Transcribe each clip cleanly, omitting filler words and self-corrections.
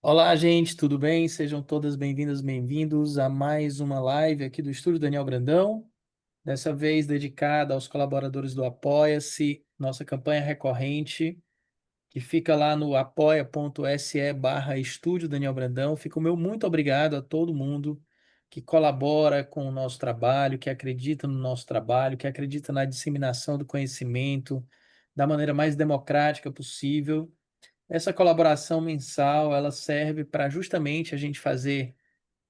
Olá, gente, tudo bem? Sejam todas bem-vindas, bem-vindos a mais uma live aqui do Estúdio Daniel Brandão, dessa vez dedicada aos colaboradores do Apoia-se, nossa campanha recorrente, que fica lá no apoia.se/Estúdio Daniel Brandão. Fica o meu muito obrigado a todo mundo que colabora com o nosso trabalho, que acredita no nosso trabalho, que acredita na disseminação do conhecimento da maneira mais democrática possível. Essa colaboração mensal, ela serve para justamente a gente fazer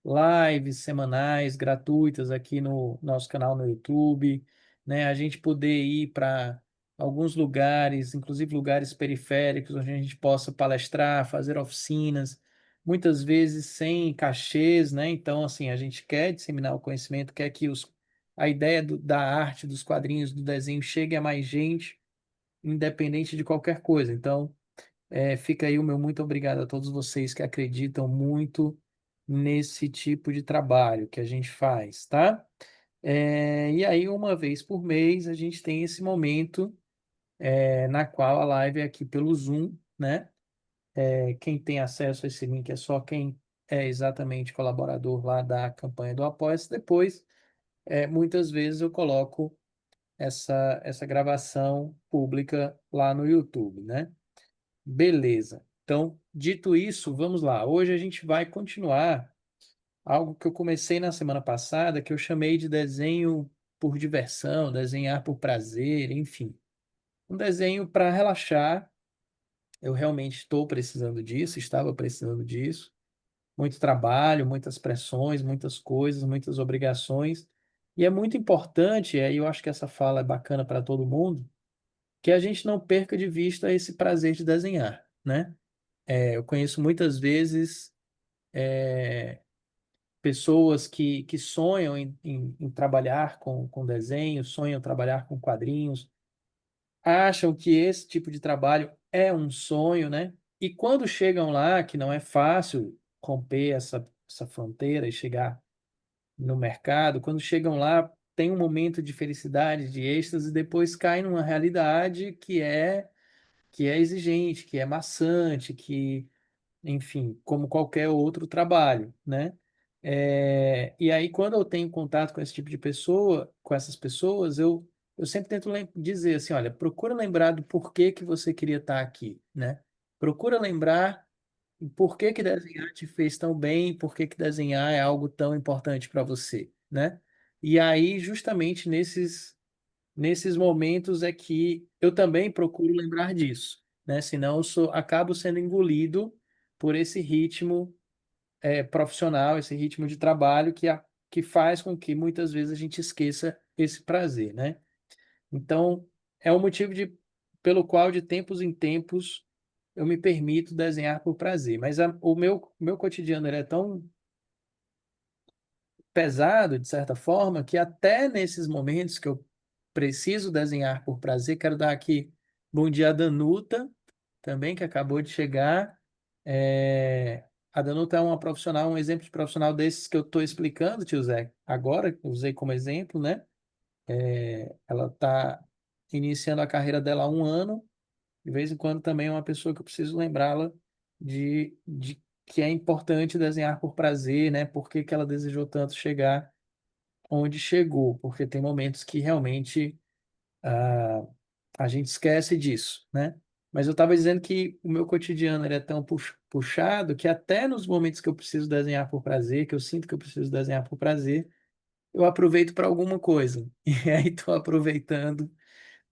lives semanais gratuitas aqui no nosso canal no YouTube, né? A gente poder ir para alguns lugares, inclusive lugares periféricos, onde a gente possa palestrar, fazer oficinas, muitas vezes sem cachês, né? Então, assim, a gente quer disseminar o conhecimento, quer que a ideia da arte, dos quadrinhos, do desenho chegue a mais gente, independente de qualquer coisa. Então, fica aí o meu muito obrigado a todos vocês que acreditam muito nesse tipo de trabalho que a gente faz, tá? E aí, uma vez por mês, a gente tem esse momento, na qual a live é aqui pelo Zoom, né? Quem tem acesso a esse link é só quem é exatamente colaborador lá da campanha do Apoia-se. Depois, muitas vezes eu coloco essa gravação pública lá no YouTube, né? Beleza. Então, dito isso, vamos lá. Hoje a gente vai continuar algo que eu comecei na semana passada, que eu chamei de desenho por diversão, desenhar por prazer, enfim. Um desenho para relaxar. Eu realmente estou precisando disso, estava precisando disso. Muito trabalho, muitas pressões, muitas coisas, muitas obrigações. E é muito importante, aí eu acho que essa fala é bacana para todo mundo, que a gente não perca de vista esse prazer de desenhar, né? Eu conheço muitas vezes pessoas que sonham em trabalhar com desenho, sonham em trabalhar com quadrinhos, acham que esse tipo de trabalho é um sonho, né? E quando chegam lá, que não é fácil romper essa fronteira e chegar no mercado, quando chegam lá, tem um momento de felicidade, de êxtase, e depois cai numa realidade que é exigente, que é maçante, que enfim, como qualquer outro trabalho, né? E aí, quando eu tenho contato com esse tipo de pessoa, com essas pessoas, eu sempre tento dizer assim, olha, procura lembrar do porquê que você queria estar aqui, né? Procura lembrar o porquê que desenhar te fez tão bem, por que desenhar é algo tão importante para você, né? E aí, justamente nesses momentos é que eu também procuro lembrar disso, né? Senão acabo sendo engolido por esse ritmo profissional, esse ritmo de trabalho que faz com que muitas vezes a gente esqueça esse prazer, né? Então, é um motivo pelo qual de tempos em tempos eu me permito desenhar por prazer, mas o meu cotidiano ele é tão pesado, de certa forma, que até nesses momentos que eu preciso desenhar por prazer, quero dar aqui bom dia à Danuta, também, que acabou de chegar. A Danuta é uma profissional, um exemplo de profissional desses que eu estou explicando, tio Zé, agora, eu usei como exemplo, né? Ela está iniciando a carreira dela há um ano, de vez em quando também é uma pessoa que eu preciso lembrá-la de que é importante desenhar por prazer, né? Por que que ela desejou tanto chegar onde chegou, porque tem momentos que realmente a gente esquece disso, né? Mas eu estava dizendo que o meu cotidiano ele é tão puxado que até nos momentos que eu preciso desenhar por prazer, que eu sinto que eu preciso desenhar por prazer, eu aproveito para alguma coisa. E aí estou aproveitando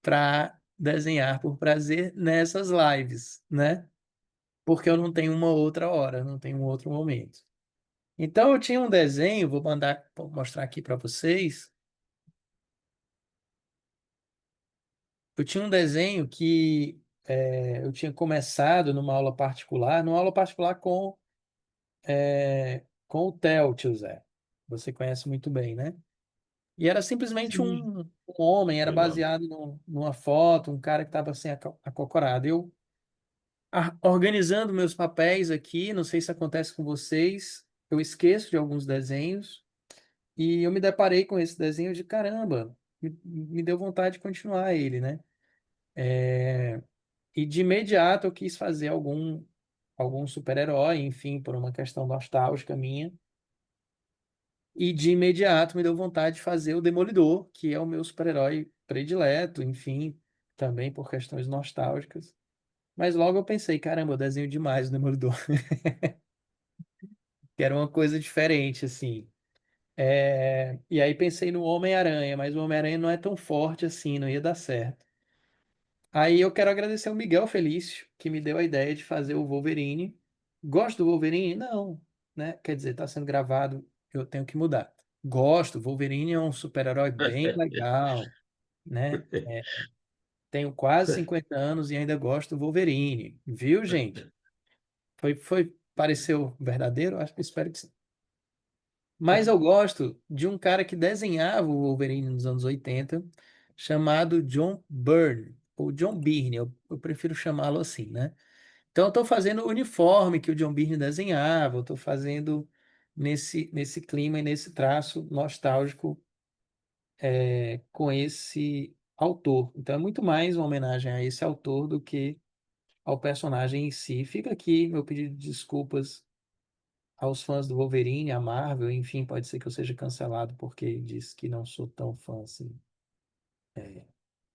para desenhar por prazer nessas lives, né? Porque eu não tenho uma outra hora, não tenho um outro momento. Então eu tinha um desenho, vou mostrar aqui para vocês. Eu tinha um desenho que eu tinha começado numa aula particular com o Theo, tio Zé. Você conhece muito bem, né? E era simplesmente Sim, um homem, era legal. baseado numa foto, um cara que estava assim, acocorado. Eu, organizando meus papéis aqui, não sei se acontece com vocês, eu esqueço de alguns desenhos, e eu me deparei com esse desenho de caramba, me deu vontade de continuar ele, né? E de imediato eu quis fazer algum super-herói, enfim, por uma questão nostálgica minha. E de imediato me deu vontade de fazer o Demolidor, que é o meu super-herói predileto, enfim, também por questões nostálgicas. Mas logo eu pensei, caramba, eu desenho demais o Demolidor, que era uma coisa diferente, assim. E aí pensei no Homem-Aranha, mas o Homem-Aranha não é tão forte assim, não ia dar certo. Aí eu quero agradecer ao Miguel Felício, que me deu a ideia de fazer o Wolverine. Gosto do Wolverine? Não, né? Quer dizer, está sendo gravado, eu tenho que mudar. Gosto, o Wolverine é um super-herói bem legal, né? Tenho quase 50 anos e ainda gosto do Wolverine, viu, gente? Pareceu verdadeiro? Espero que sim. Mas eu gosto de um cara que desenhava o Wolverine nos anos 80, chamado John Byrne, ou John Byrne, eu prefiro chamá-lo assim, né? Então, eu estou fazendo o uniforme que o John Byrne desenhava, eu estou fazendo nesse clima e nesse traço nostálgico com esse autor. Então, é muito mais uma homenagem a esse autor do que ao personagem em si. Fica aqui meu pedido de desculpas aos fãs do Wolverine, a Marvel, enfim, pode ser que eu seja cancelado porque disse que não sou tão fã assim.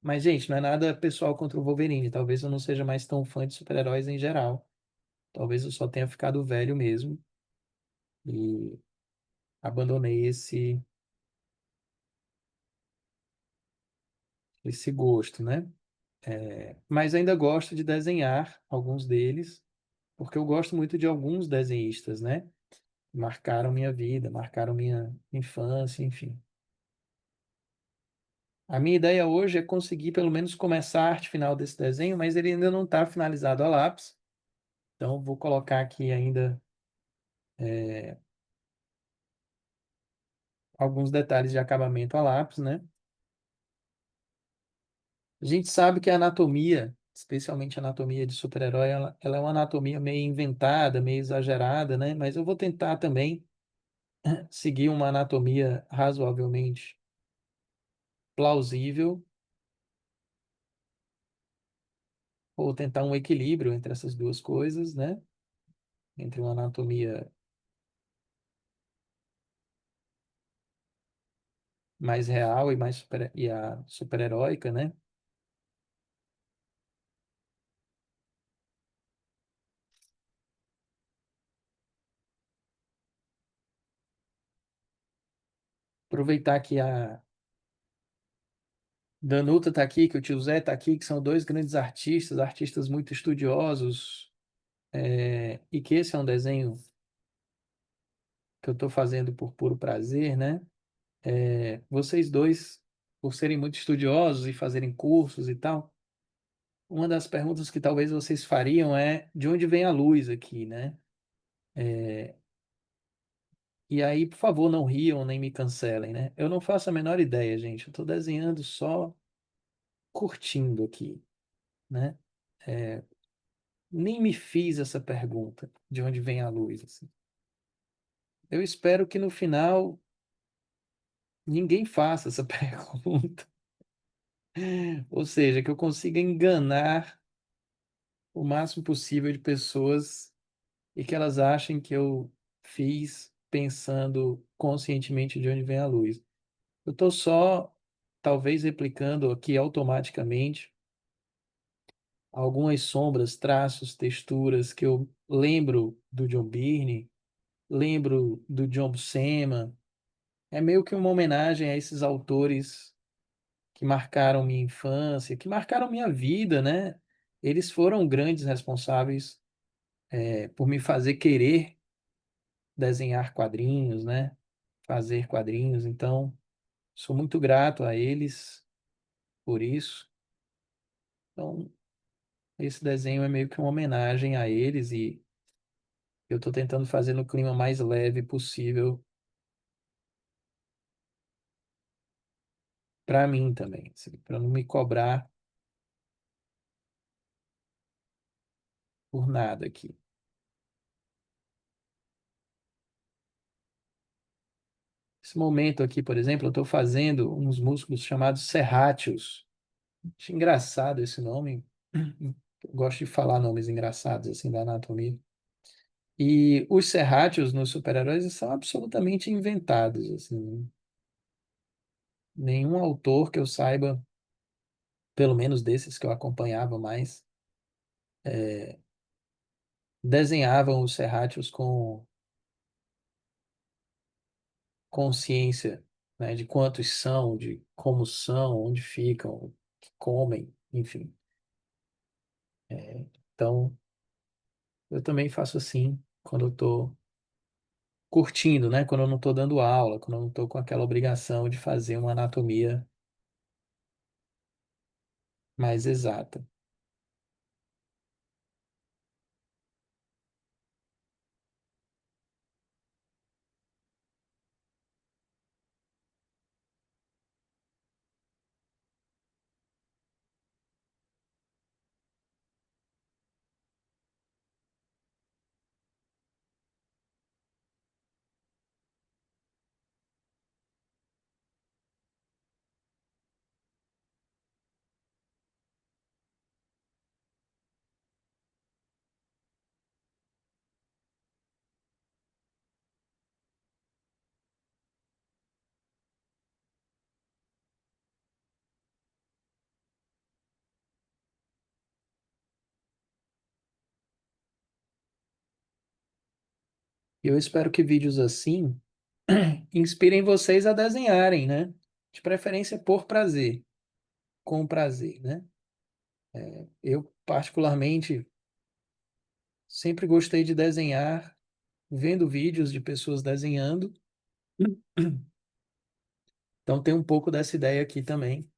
Mas, gente, não é nada pessoal contra o Wolverine. Talvez eu não seja mais tão fã de super-heróis em geral. Talvez eu só tenha ficado velho mesmo e abandonei esse gosto, né? Mas ainda gosto de desenhar alguns deles, porque eu gosto muito de alguns desenhistas, né? Marcaram minha vida, marcaram minha infância, enfim. A minha ideia hoje é conseguir pelo menos começar a arte final desse desenho, mas ele ainda não está finalizado a lápis. Então, vou colocar aqui ainda alguns detalhes de acabamento a lápis, né? A gente sabe que a anatomia, especialmente a anatomia de super-herói, ela é uma anatomia meio inventada, meio exagerada, né? Mas eu vou tentar também seguir uma anatomia razoavelmente plausível, ou tentar um equilíbrio entre essas duas coisas, né? Entre uma anatomia mais real e e a super-heróica, né? Aproveitar que a Danuta está aqui, que o tio Zé está aqui, que são dois grandes artistas, artistas muito estudiosos, e que esse é um desenho que eu estou fazendo por puro prazer, né? Vocês dois, por serem muito estudiosos e fazerem cursos e tal, uma das perguntas que talvez vocês fariam é de onde vem a luz aqui, né? E aí, por favor, não riam nem me cancelem, né? Eu não faço a menor ideia, gente. Eu estou desenhando só curtindo aqui, né? Nem me fiz essa pergunta de onde vem a luz, assim. Eu espero que no final ninguém faça essa pergunta. Ou seja, que eu consiga enganar o máximo possível de pessoas e que elas achem que eu fiz pensando conscientemente de onde vem a luz. Eu estou só, talvez, replicando aqui automaticamente algumas sombras, traços, texturas que eu lembro do John Byrne, lembro do John Buscema. É meio que uma homenagem a esses autores que marcaram minha infância, que marcaram minha vida, né? Eles foram grandes responsáveis, por me fazer querer desenhar quadrinhos, né? Fazer quadrinhos. Então, sou muito grato a eles por isso. Então, esse desenho é meio que uma homenagem a eles e eu estou tentando fazer no clima mais leve possível para mim também, assim, para não me cobrar por nada aqui. Esse momento aqui, por exemplo, eu estou fazendo uns músculos chamados serráteos. Acho engraçado esse nome. Eu gosto de falar nomes engraçados assim da anatomia. E os serráteos nos super-heróis são absolutamente inventados, assim. Nenhum autor que eu saiba, pelo menos desses que eu acompanhava mais, desenhavam os serráteos com consciência, né, de quantos são, de como são, onde ficam, o que comem, enfim. Então, eu também faço assim quando eu estou curtindo, né? Quando eu não estou dando aula, quando eu não estou com aquela obrigação de fazer uma anatomia mais exata. E eu espero que vídeos assim inspirem vocês a desenharem, né? De preferência por prazer, com prazer, né? Eu, particularmente, sempre gostei de desenhar, vendo vídeos de pessoas desenhando. Então tem um pouco dessa ideia aqui também.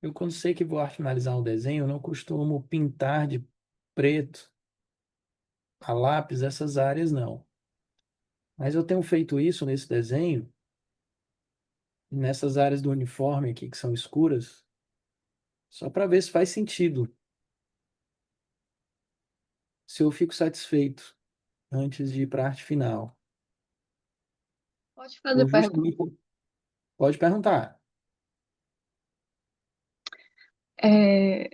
Eu, quando sei que vou finalizar um desenho, eu não costumo pintar de preto a lápis essas áreas, não. Mas eu tenho feito isso nesse desenho, nessas áreas do uniforme aqui que são escuras, só para ver se faz sentido, se eu fico satisfeito antes de ir para a arte final. Pode fazer Por pergunta. justamente, pode perguntar. É,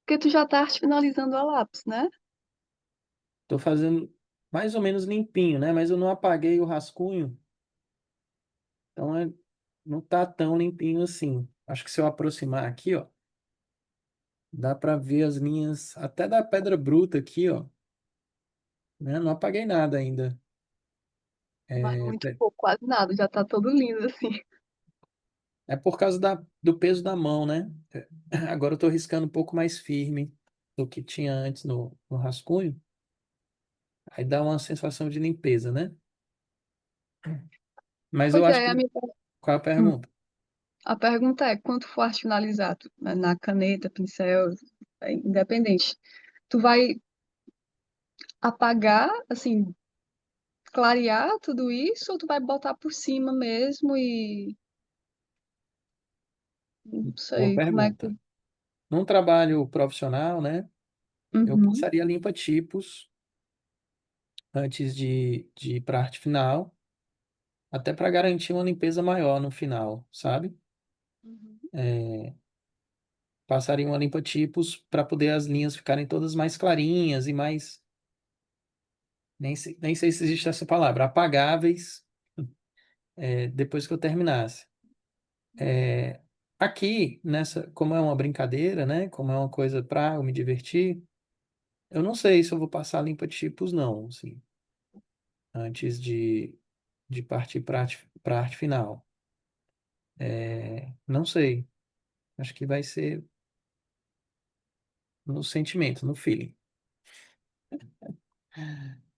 porque tu já tá finalizando a lápis, né? Estou fazendo mais ou menos limpinho, né? Mas eu não apaguei o rascunho, então não tá tão limpinho assim. Acho que se eu aproximar aqui, ó, dá para ver as linhas até da pedra bruta aqui, ó, né? Não apaguei nada ainda. Mas É, muito pouco, quase nada, já tá todo lindo assim. é por causa do peso da mão, né? Agora eu estou riscando um pouco mais firme do que tinha antes no rascunho. Aí dá uma sensação de limpeza, né? Mas eu Pois acho é, que. Qual é a hum, pergunta? a pergunta é, quando for finalizar na caneta, pincel, independente, tu vai apagar, assim, clarear tudo isso ou tu vai botar por cima mesmo e não Boa sei como é que. pergunta. Num trabalho profissional, né? Eu Uhum, passaria limpa-tipos antes de ir para a arte final, até para garantir uma limpeza maior no final, sabe? uhum, É, passaria uma limpa-tipos para poder as linhas ficarem todas mais clarinhas e mais, nem sei se existe essa palavra, apagáveis, depois que eu terminasse. É, aqui, como é uma brincadeira, né? Como é uma coisa para eu me divertir, eu não sei se eu vou passar limpa-tipos, não, assim, antes de partir para arte final. Não sei. Acho que vai ser no sentimento, no feeling.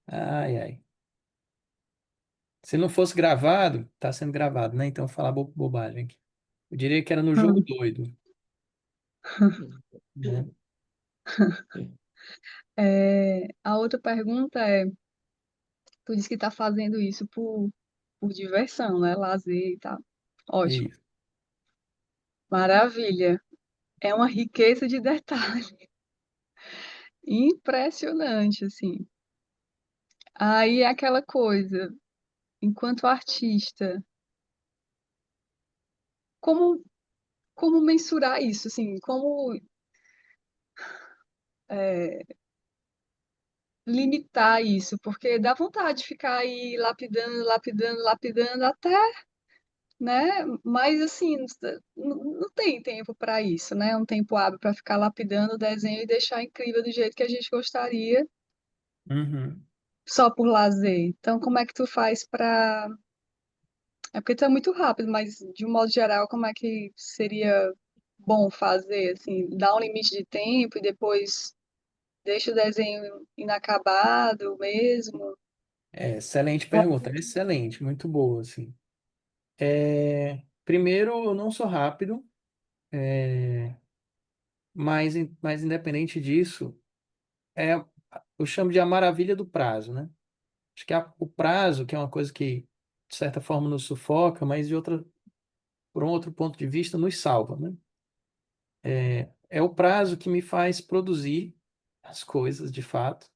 Ai, ai. Se não fosse gravado, tá sendo gravado, né? Então, eu vou falar bobagem aqui. Eu diria que era no jogo doido, né? A outra pergunta é, tu disse que está fazendo isso por diversão, né? Lazer e tal. Ótimo. Isso. Maravilha. É uma riqueza de detalhes. Impressionante, assim. Aí é aquela coisa, enquanto artista, como, como mensurar isso, assim? Como é, limitar isso? Porque dá vontade de ficar aí lapidando, lapidando, lapidando até, né? Mas assim, não tem tempo para isso, né? Um tempo hábil para ficar lapidando o desenho e deixar incrível do jeito que a gente gostaria, Uhum. só por lazer. Então, como é que tu faz para... É porque tu é muito rápido, mas de um modo geral, como é que seria bom fazer, assim, dar um limite de tempo e depois deixa o desenho inacabado mesmo? Excelente pergunta, excelente, muito boa, assim. Primeiro, eu não sou rápido, mas independente disso, é, eu chamo de a maravilha do prazo, né? Acho que o prazo, que é uma coisa que, de certa forma, nos sufoca, mas por um outro ponto de vista, nos salva, né? É o prazo que me faz produzir as coisas, de fato,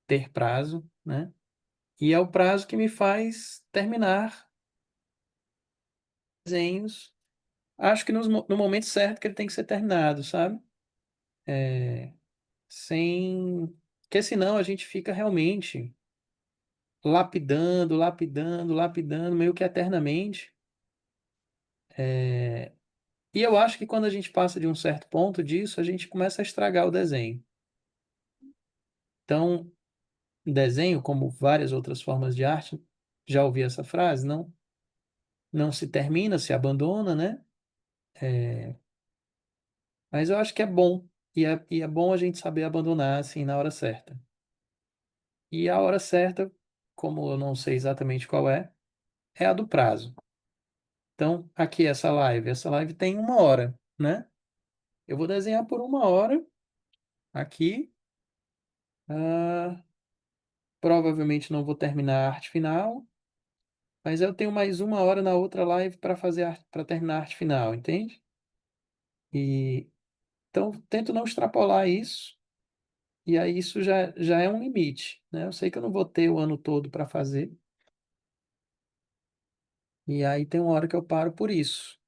ter prazo, né? E é o prazo que me faz terminar desenhos. Acho que no momento certo que ele tem que ser terminado, sabe? Sem. Porque senão a gente fica realmente lapidando, lapidando, lapidando, meio que eternamente. E eu acho que quando a gente passa de um certo ponto disso, a gente começa a estragar o desenho. Então, desenho, como várias outras formas de arte, já ouvi essa frase, não se termina, se abandona, né? Mas eu acho que é bom. E é bom a gente saber abandonar, assim, na hora certa. E a hora certa, como eu não sei exatamente qual é a do prazo. Então, aqui essa live tem uma hora, né? Eu vou desenhar por uma hora aqui. ah, Provavelmente não vou terminar a arte final, mas eu tenho mais uma hora na outra live para para terminar a arte final, entende? E então tento não extrapolar isso, e aí isso já é um limite, né? Eu sei que eu não vou ter o ano todo para fazer, e aí tem uma hora que eu paro por isso.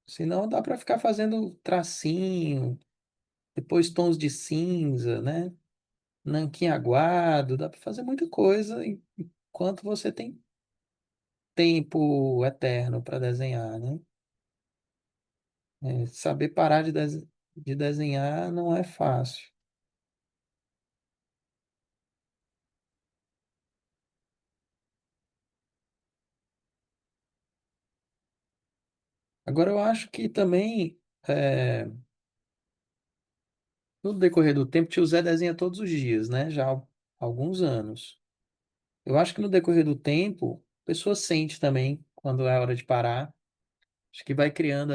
Senão dá para ficar fazendo tracinho, depois tons de cinza, né? Nanquim aguado, dá para fazer muita coisa enquanto você tem tempo eterno para desenhar, né? Saber parar de desenhar não é fácil. Agora, eu acho que também, no decorrer do tempo, tio Zé desenha todos os dias, né? Já há alguns anos. Eu acho que no decorrer do tempo, a pessoa sente também quando é hora de parar. Acho que vai criando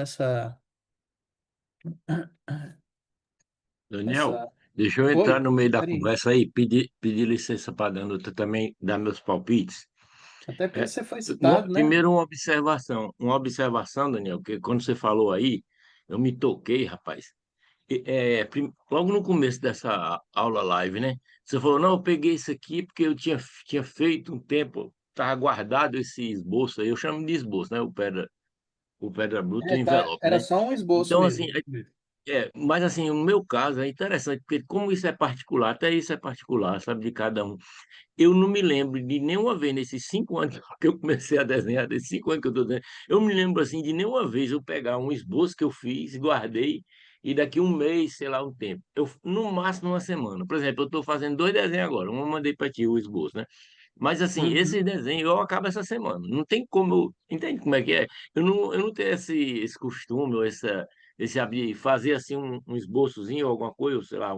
Daniel, essa... deixa eu entrar Oi, no meio da experiência. conversa aí, pedir licença para Dando também dar meus palpites. Até porque É, você foi citado, né? primeiro uma observação, Daniel, que quando você falou aí, eu me toquei, rapaz. Logo no começo dessa aula live, né? Você falou, não, eu peguei isso aqui porque eu tinha feito um tempo, estava guardado esse esboço aí, eu chamo de esboço, né? O pedra bruta e o envelope, Era né? só um esboço Então, assim, mesmo. mas assim, no meu caso é interessante, porque como isso é particular, até isso é particular, sabe, de cada um. Eu não me lembro de nenhuma vez nesses 5 anos que eu comecei a desenhar, desses 5 anos que eu estou desenhando, eu me lembro assim de nenhuma vez eu pegar um esboço que eu fiz, guardei, e daqui um mês, sei lá, um tempo. Eu, no máximo uma semana. Por exemplo, eu estou fazendo 2 desenhos agora. Um eu mandei para ti o esboço, né? Mas assim, esses Uhum. desenhos eu acabo essa semana. Não tem como eu. Entende como é que é? Eu não tenho esse costume, ou esse hábito de fazer assim um esboçozinho, alguma coisa, ou sei lá,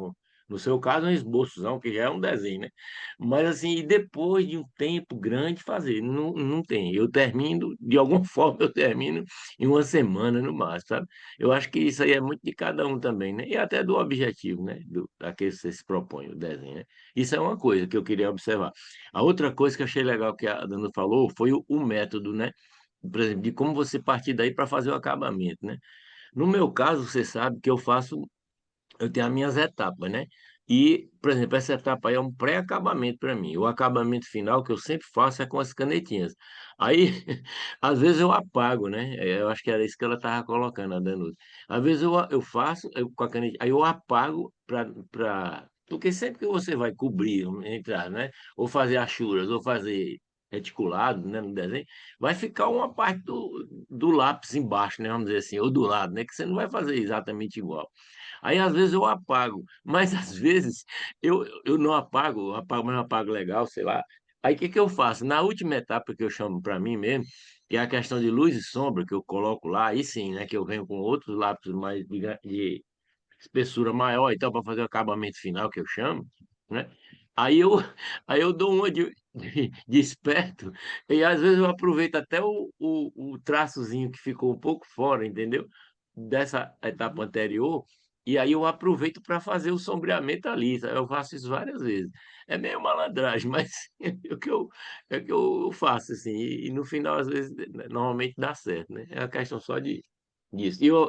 no seu caso, um esboçozão, que já é um desenho, né? Mas assim, e depois de um tempo grande fazer, não tem. Eu termino, de alguma forma, eu termino em uma semana no máximo, sabe? Eu acho que isso aí é muito de cada um também, né? E até do objetivo, né? Daquele que você se propõe, o desenho, né? Isso é uma coisa que eu queria observar. A outra coisa que eu achei legal que a Dana falou foi o método, né? Por exemplo, de como você partir daí para fazer o acabamento, né? No meu caso, você sabe que eu tenho as minhas etapas, né? E, por exemplo, essa etapa aí é um pré-acabamento para mim. O acabamento final que eu sempre faço é com as canetinhas. Aí, às vezes eu apago, né? Eu acho que era isso que ela estava colocando, a Danuta. Às vezes eu faço com a canetinha, aí eu apago Porque sempre que você vai cobrir, entrar, né? Ou fazer achuras, ou fazer reticulado, né, no desenho, vai ficar uma parte do lápis embaixo, né? Vamos dizer assim, ou do lado, né? Que você não vai fazer exatamente igual. Aí às vezes eu apago, mas às vezes eu não apago, eu apago, mas eu apago legal, sei lá. Aí o que que eu faço? Na última etapa que eu chamo para mim mesmo, que é a questão de luz e sombra que eu coloco lá, aí sim, né, que eu venho com outros lápis mais de espessura maior e tal, para fazer o acabamento final que eu chamo, né? Aí eu, aí eu dou uma de esperto e às vezes eu aproveito até o traçozinho que ficou um pouco fora, entendeu? Dessa etapa anterior, e aí eu aproveito para fazer o sombreamento ali, sabe? Eu faço isso várias vezes. É meio malandragem, mas é o que eu faço, assim, e no final, às vezes, normalmente dá certo, né? É uma questão só disso.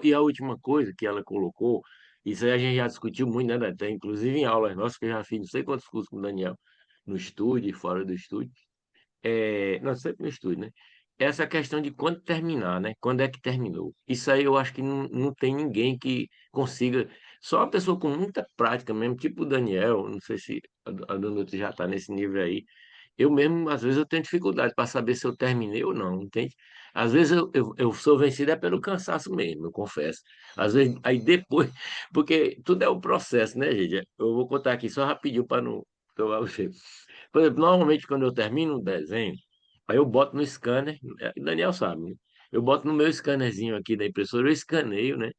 E a última coisa que ela colocou, isso aí a gente já discutiu muito, né, Até inclusive em aulas nossas, que eu já fiz não sei quantos cursos com o Daniel, no estúdio e fora do estúdio, não, sempre no estúdio, né? Essa questão de quando terminar, né? Quando é que terminou? Isso aí eu acho que não tem ninguém que consiga, só uma pessoa com muita prática mesmo, tipo o Daniel, não sei se a Danuta já está nesse nível aí, eu mesmo, às vezes, eu tenho dificuldade para saber se eu terminei ou não, entende? Às vezes eu sou vencido é pelo cansaço mesmo, eu confesso. Às vezes, aí depois, porque tudo é um processo, né, gente? Eu vou contar aqui só rapidinho para não tomar você. Por exemplo, normalmente quando eu termino um desenho, aí eu boto no scanner, o Daniel sabe, né? Eu boto no meu scannerzinho aqui da impressora, eu escaneio, né?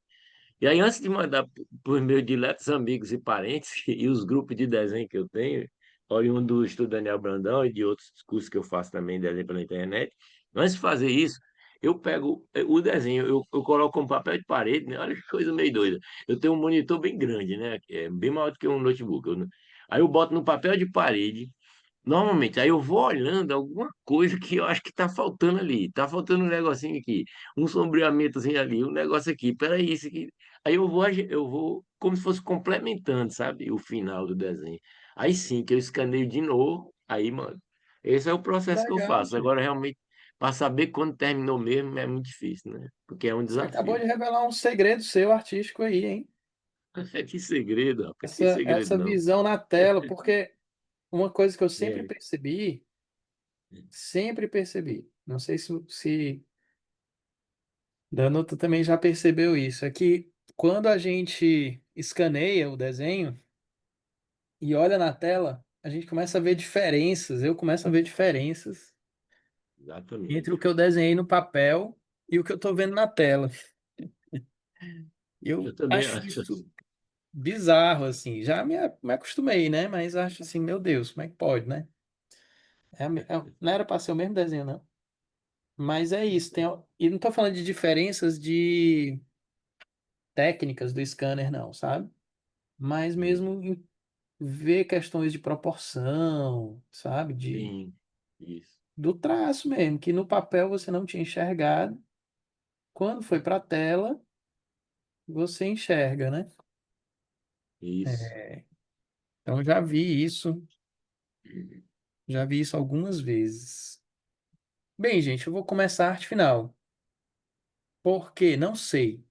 E aí, antes de mandar para os meus diletos amigos e parentes e os grupos de desenho que eu tenho, oriundo do estudo Daniel Brandão e de outros cursos que eu faço também de desenho pela internet, antes de fazer isso, eu pego o desenho, eu coloco um papel de parede, né? Olha que coisa meio doida. Eu tenho um monitor bem grande, né? É bem maior do que um notebook. Aí eu boto no papel de parede. Normalmente, aí eu vou olhando alguma coisa que eu acho que tá faltando ali. Tá faltando um negocinho aqui, um sombreamentozinho ali, um negócio aqui. Peraí, isso aqui. Aí eu vou como se fosse complementando, sabe? O final do desenho. Aí sim, que eu escaneio de novo. Aí, mano, esse é o processo que eu Legal, faço. gente. Agora, realmente, para saber quando terminou mesmo é muito difícil, né? Porque é um Você acabou desafio. de revelar um segredo seu artístico aí, hein? Que segredo, rapaz. Que segredo, Essa não. visão na tela, porque uma coisa que eu É, sempre percebi, não sei se Danuta também já percebeu isso, é que quando a gente escaneia o desenho e olha na tela, a gente começa a ver diferenças, eu começo a ver diferenças entre o exatamente. que eu desenhei no papel e o que eu estou vendo na tela. Eu Eu também acho acho. isso bizarro, assim, já me acostumei, né? Mas acho assim, meu Deus, como é que pode, né? Não era para ser o mesmo desenho, não. Mas é isso, e não estou falando de diferenças de técnicas do scanner, não, sabe? Mas Sim, mesmo em ver questões de proporção, sabe? sim, isso. Do traço mesmo, que no papel você não tinha enxergado. Quando foi para a tela, você enxerga, né? Isso. É, então já vi isso algumas vezes. Bem, gente, eu vou começar a arte final. Por quê? Não sei.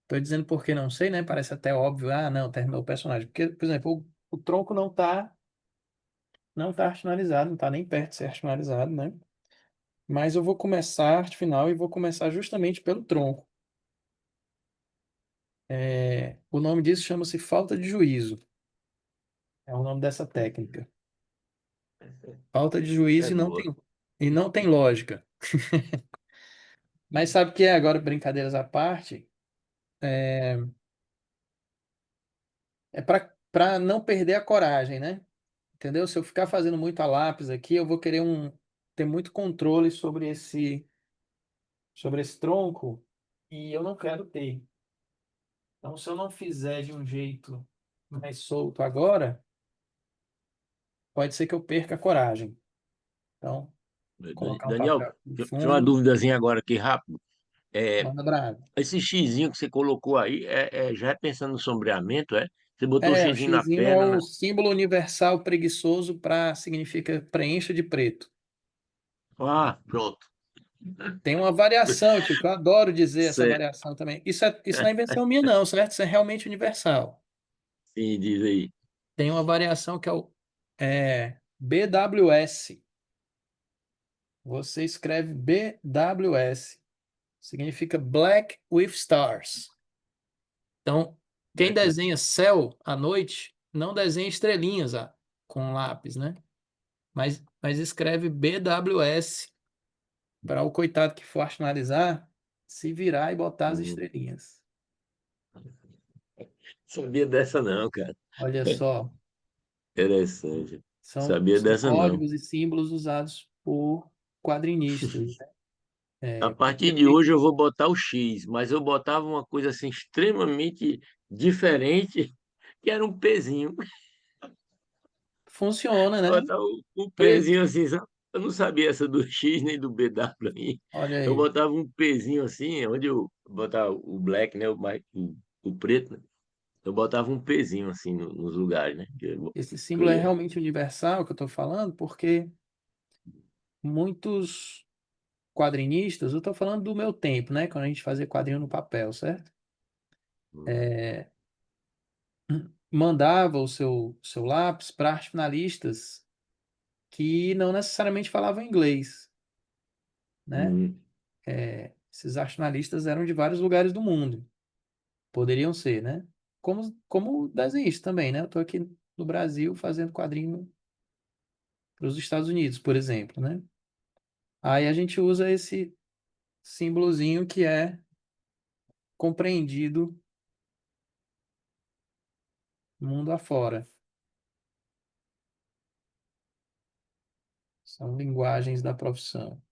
Tô dizendo porque não sei, né? Parece até óbvio. Ah, não, terminou o personagem. Porque, por exemplo, o tronco não tá racionalizado, não tá nem perto de ser racionalizado, né? Mas eu vou começar a arte final e vou começar justamente pelo tronco. O nome disso chama-se falta de juízo. É o nome dessa técnica. Falta de É juízo boa. e não tem lógica. Mas sabe o que é agora, brincadeiras à parte? É para não perder a coragem, né? Entendeu? Se eu ficar fazendo muito a lápis aqui, eu vou querer ter muito controle sobre esse tronco e eu não quero ter. Então, se eu não fizer de um jeito mais solto agora, pode ser que eu perca a coragem. Então, colocar um Daniel, papel no tinha uma fundo, duvidazinha agora aqui rápido. É, manda brasa. esse xizinho que você colocou aí, já é pensando no sombreamento, é? Você botou o O xizinho na xizinho é perna, o né? símbolo universal preguiçoso para significa preencha de preto. Ah, pronto. Tem uma variação, tio, que eu adoro dizer essa Certo. variação também. Isso não é invenção minha, não, certo? Isso é realmente universal. Sim, diz aí. Tem uma variação que é o BWS. Você escreve BWS. Significa Black with Stars. Então, quem Black desenha céu à noite, não desenha estrelinhas com lápis, né? Mas escreve BWS para o coitado que for finalizar se virar e botar as Hum, estrelinhas. sabia dessa não, cara. Olha só, Interessante. Sabia são dessa não. códigos e símbolos usados por quadrinistas, né? A Porque partir de hoje eu vou botar o X, mas eu botava uma coisa assim extremamente diferente, que era um pezinho. funciona, né? Botava um Preto. pezinho assim, sabe? Eu não sabia essa do X nem do BW aí. Olha Eu aí. botava um pezinho assim, onde eu botava o black, né? O preto, né? Eu botava um pezinho assim nos lugares, né? Esse Que eu símbolo é ia. realmente universal que eu estou falando, porque muitos quadrinistas, eu estou falando do meu tempo, né? Quando a gente fazia quadrinho no papel, certo? Hum, É, mandava o seu lápis para arte finalistas que não necessariamente falavam inglês, né? hum, Esses arte finalistas eram de vários lugares do mundo, poderiam ser, né? Como desenhista também, né? Eu estou aqui no Brasil fazendo quadrinho para os Estados Unidos, por exemplo, né? Aí a gente usa esse símbolozinho que é compreendido mundo afora. São linguagens da profissão.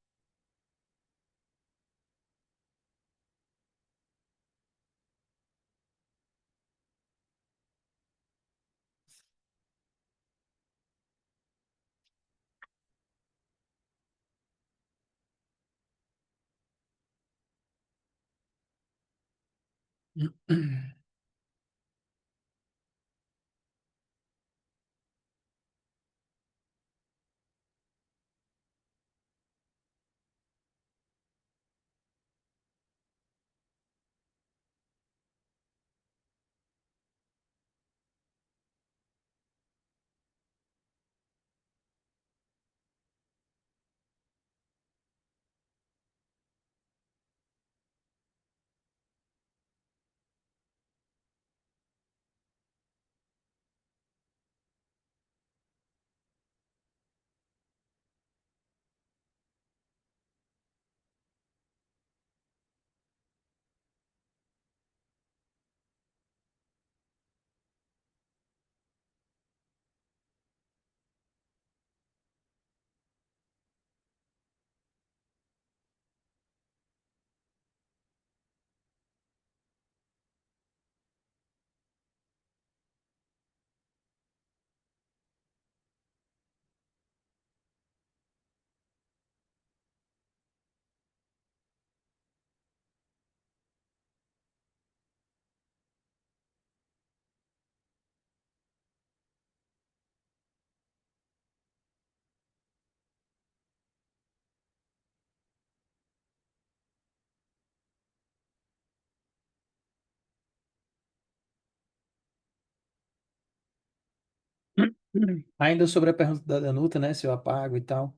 Ainda sobre a pergunta da Danuta, né, se eu apago e tal.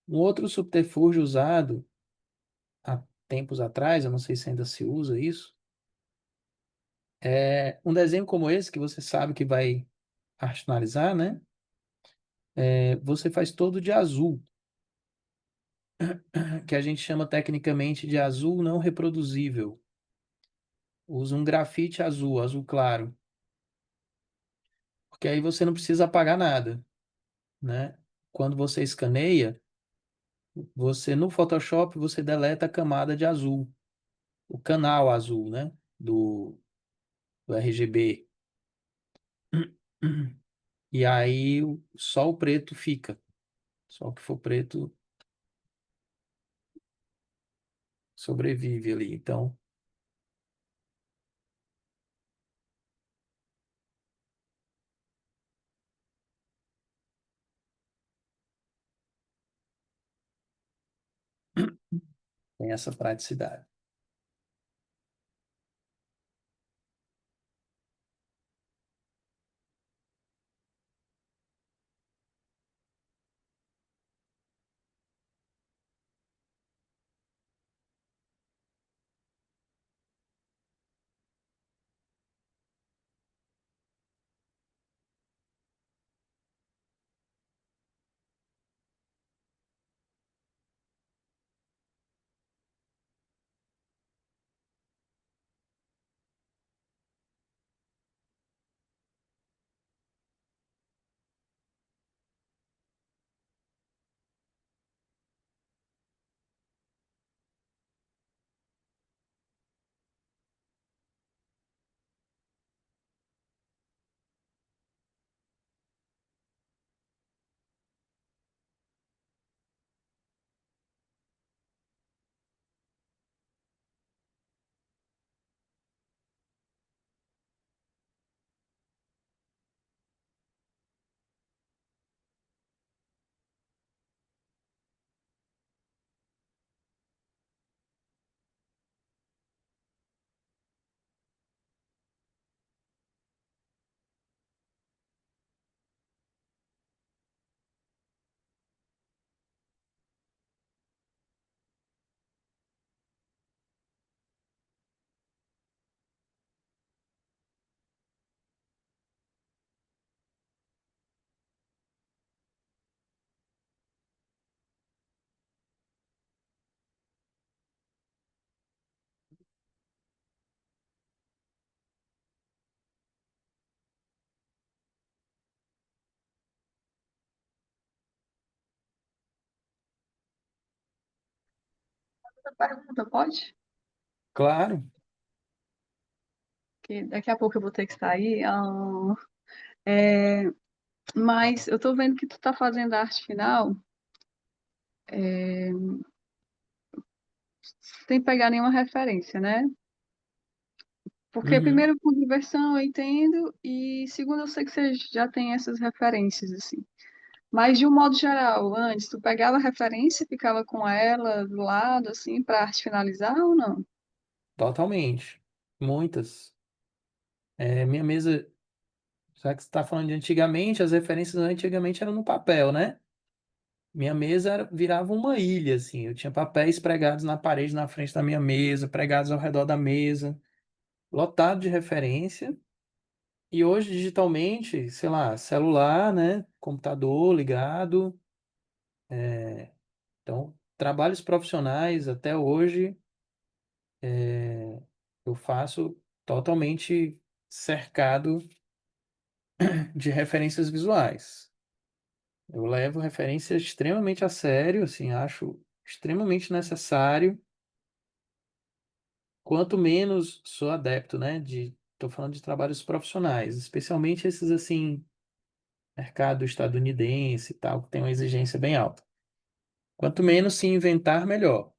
Um outro subterfúgio usado há tempos atrás, eu não sei se ainda se usa isso, é um desenho como esse, que você sabe que vai arte finalizar, né? Você faz todo de azul, que a gente chama tecnicamente de azul não reproduzível. Usa um grafite azul, azul claro, porque aí você não precisa apagar nada, né? Quando você escaneia, você no Photoshop você deleta a camada de azul, o canal azul, né? Do RGB. E aí só o preto fica. Só o que for preto sobrevive ali. Então, tem essa praticidade. Outra pergunta, pode? Claro. Que daqui a pouco eu vou ter que sair. É, mas eu tô vendo que tu tá fazendo a arte final, sem pegar nenhuma referência, né? Porque Uhum. primeiro com diversão eu entendo e segundo eu sei que você já tem essas referências assim. Mas de um modo geral, antes tu pegava a referência, e ficava com ela do lado assim para arte finalizar ou não? Totalmente. Muitas. Minha mesa, já que você está falando de antigamente, as referências antigamente eram no papel, né? Minha mesa virava uma ilha, assim. Eu tinha papéis pregados na parede, na frente da minha mesa, pregados ao redor da mesa, lotado de referência. E hoje, digitalmente, sei lá, celular, né? Computador ligado. Então, trabalhos profissionais até hoje, eu faço totalmente cercado de referências visuais. Eu levo referência extremamente a sério, assim, acho extremamente necessário. Quanto menos sou adepto, né, tô falando de trabalhos profissionais, especialmente esses assim, mercado estadunidense e tal, que tem uma exigência bem alta. Quanto menos se inventar, melhor,